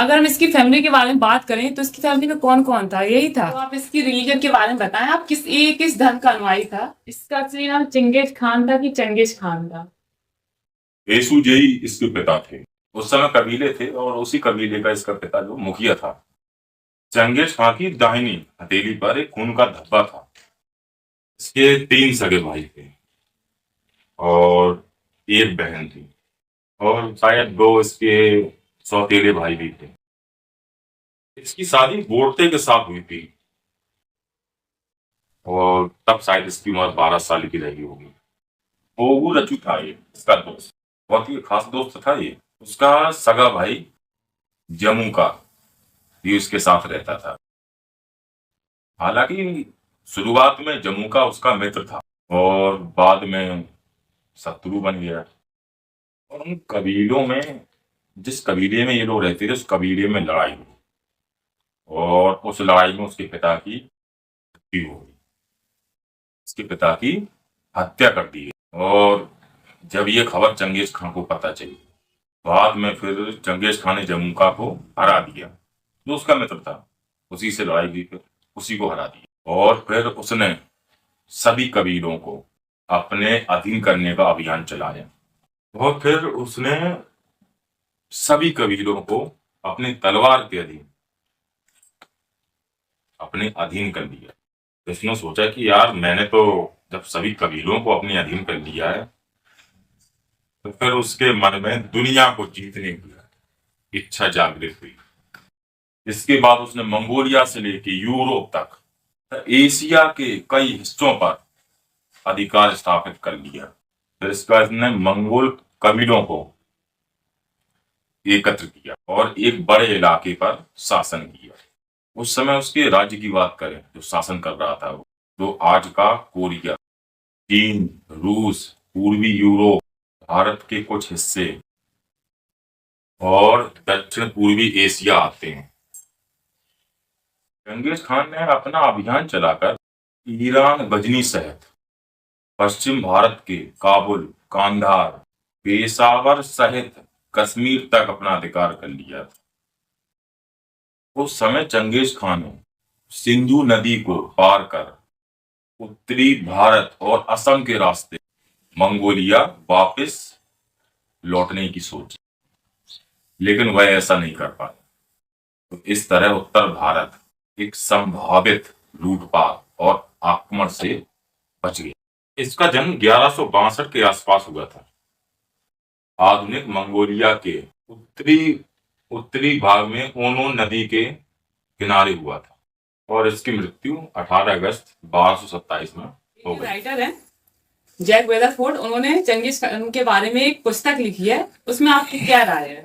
अगर हम इसकी फैमिली के बारे में बात करें तो इसकी फैमिली में कौन कौन था, यही था। तो आप इसकी रिलीजन के बारे में बताएं, आप किस धर्म का अनुयायी था। इसका असली नाम चिंगेज खान था कि चंगेज खान था। येसुजेई इसके पिता थे। उस समय कबीले थे और उसी कबीले का इसका पिता जो मुखिया था। चंगेज खां की दाहिनी हथेली पर एक खून का धब्बा था। इसके 3 सगे भाई थे और एक बहन थी और शायद 2 इसके सौतेले भाई भी थे। इसकी शादी बोर्ते के साथ हुई थी और तब शायद इसकी उम्र 12 साल की रही होगी। ओगू रचू था ये इसका दोस्त, बहुत ही खास दोस्त था ये। उसका सगा भाई जम्मू का भी उसके साथ रहता था। हालांकि शुरुआत में जम्मू का उसका मित्र था और बाद में शत्रु बन गया। और उन कबीलों में, जिस कबीले में ये लोग रहते थे, उस कबीले में लड़ाई हुई और उस लड़ाई में उसके पिता की मृत्यु हो गई। उसके पिता की हत्या कर दी गई। और जब ये खबर चंगेज खां को पता चली, बाद में फिर चंगेज खान ने जमुका को हरा दिया, जो उसका मित्र था। उसी से लड़ाई हुई, फिर उसी को हरा दिया और फिर उसने सभी कबीलों को अपने अधीन करने का अभियान चलाया। और फिर उसने सभी कबीलों को अपनी तलवार के अपने अधीन कर लिया। तो इसने सोचा कि यार, मैंने तो जब सभी कबीलों को अपने अधीन कर लिया है, तो फिर उसके मन में दुनिया को जीतने की इच्छा जागृत हुई। इसके बाद उसने मंगोलिया से लेकर यूरोप तक एशिया के कई हिस्सों पर अधिकार स्थापित कर लिया। फिर इसका इसने मंगोल कबीलों को एकत्र किया और एक बड़े इलाके पर शासन किया। उस समय उसके राज्य की बात करें, जो शासन कर रहा था वो, तो आज का कोरिया, चीन, रूस, पूर्वी यूरोप, भारत के कुछ हिस्से और दक्षिण पूर्वी एशिया आते हैं। चंगेज खान ने अपना अभियान चलाकर ईरान, गजनी सहित पश्चिम भारत के काबुल, कांधार, पेशावर सहित कश्मीर तक अपना अधिकार कर लिया था। उस समय चंगेज खान ने सिंधु नदी को पार कर उत्तरी भारत और असम के रास्ते मंगोलिया वापस लौटने की सोची, लेकिन वह ऐसा नहीं कर पाया। तो इस तरह उत्तर भारत एक संभावित लूटपाट और आक्रमण से बच गया। इसका जन्म 1162 के आसपास हुआ था। आधुनिक मंगोलिया के उत्तरी उत्तरी भाग में ओनो नदी के किनारे हुआ था और इसकी मृत्यु 18 अगस्त 1227 में हो गई। राइटर है जैक वेदरफोर्ड, उन्होंने चंगेज खान के बारे में एक पुस्तक लिखी है। उसमें आपकी क्या राय है?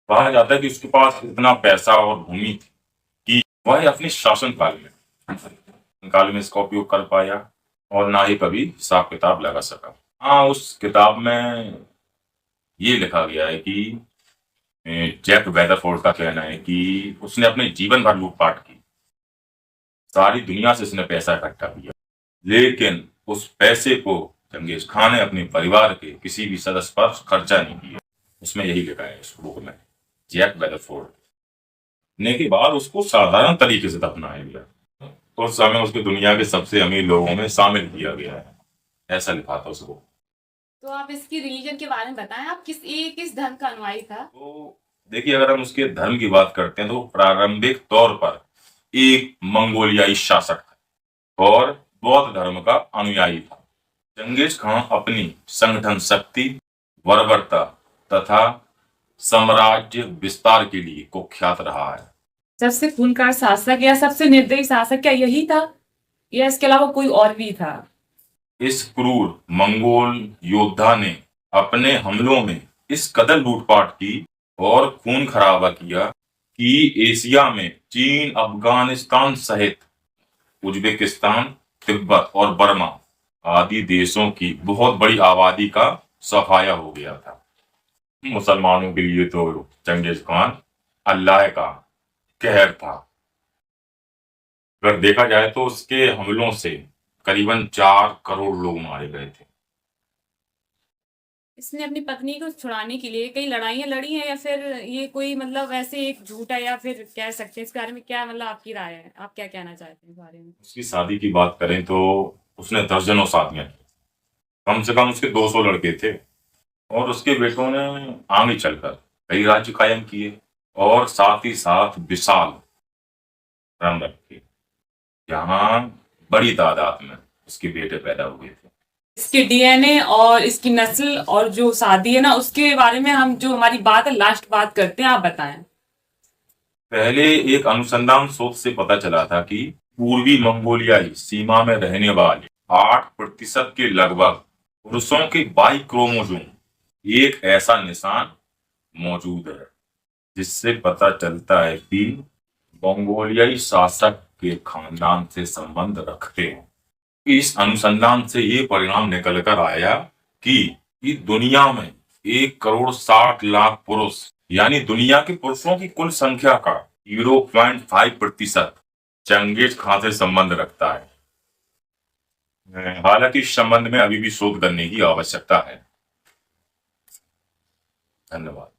कहा जाता है कि उसके पास इतना पैसा और भूमि थी कि वह अपने शासन काल में इसका उपयोग कर पाया और ना ही कभी हिसाब किताब लगा सका। हाँ, उस किताब में ये लिखा गया है कि जैक वेदरफोर्ड का कहना है कि उसने अपने जीवन भर लूटपाट की, सारी दुनिया से उसने पैसा इकट्ठा किया, लेकिन उस पैसे को चंगेज खान ने अपने परिवार के किसी भी सदस्य पर खर्चा नहीं किया। उसमें यही लिखा है इस बुक में। जैक वेदरफोर्ड ने के बाद उसको साधारण तरीके से दफनाया गया। उस समय उसको दुनिया के सबसे अमीर लोगों में शामिल किया गया है, ऐसा लिखा था उसको। तो आप इसकी रिलीजन के बारे में बताएं, आप किस धर्म का अनुयायी था। तो देखिए, अगर हम उसके धर्म की बात करते हैं तो प्रारंभिक तौर पर एक मंगोलियाई शासक था और बौद्ध धर्म का अनुयायी था। चंगेज खान अपनी संगठन शक्ति, बर्बरता तथा साम्राज्य विस्तार के लिए कुख्यात रहा है। सबसे खूंखार शासक या सबसे निर्दयी शासक क्या यही था, या इसके अलावा कोई और भी था? इस क्रूर मंगोल योद्धा ने अपने हमलों में इस कदर लूटपाट की और खून खराबा किया कि एशिया में चीन, अफगानिस्तान सहित उज्बेकिस्तान, तिब्बत और बर्मा आदि देशों की बहुत बड़ी आबादी का सफाया हो गया था। मुसलमानों के लिए तो चंगेज खान अल्लाह का कहर था। अगर देखा जाए तो उसके हमलों से करीबन 4 करोड़ लोग मारे गए थे। इसने अपनी पत्नी को छुड़ाने के लिए कई लड़ाइयाँ लड़ी हैं, या फिर ये कोई मतलब ऐसे एक झूठ है, या फिर कह सकते हैं इसके बारे में क्या, मतलब आपकी राय है, आप क्या कहना चाहते हैं इस बारे में? उसकी शादी की बात करें तो उसने दर्जनों शादियां की। कम से कम उसके 200 लड़के थे और उसके बेटों ने आगे चलकर कई राज्य कायम किए और साथ ही साथ विशाल रन रखे, जहां बड़ी तादाद में उसके बेटे पैदा हुए थे। इसके डीएनए और इसकी नस्ल और जो शादी है ना, उसके बारे में हम जो हमारी बात है लास्ट बात करते हैं, आप बताएं। पहले एक अनुसंधान शोध से पता चला था कि पूर्वी मंगोलियाई सीमा में रहने वाले 8% के लगभग पुरुषों के बाई क्रोमोसोम एक ऐसा निशान मौजूद है जिससे पता चलता है कि मंगोलियाई शासक के खानदान से संबंध रखते हैं। इस अनुसंधान से ये परिणाम निकल कर आया कि दुनिया में 1,60,00,000 पुरुष, यानी दुनिया के पुरुषों की कुल संख्या का 0.5% चंगेज खां से संबंध रखता है। हालांकि इस संबंध में अभी भी शोध करने की आवश्यकता है। धन्यवाद।